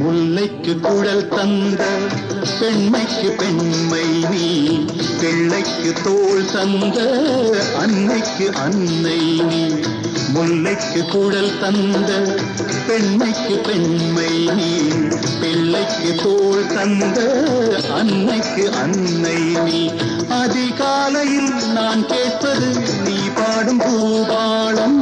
முல்லைக்கு குழல் தந்த பெண்மைக்கு பெண்மை நீ, பிள்ளைக்கு தோள் தந்த அன்னைக்கு அன்னை நீ. முல்லைக்கு குழல் தந்த பெண்மைக்கு பெண்மை நீ, பிள்ளைக்கு தோள் தந்த அன்னைக்கு அன்னை நீ. அதிகாலையில் நான் கேட்பது நீ பாடும் பூபாளம்.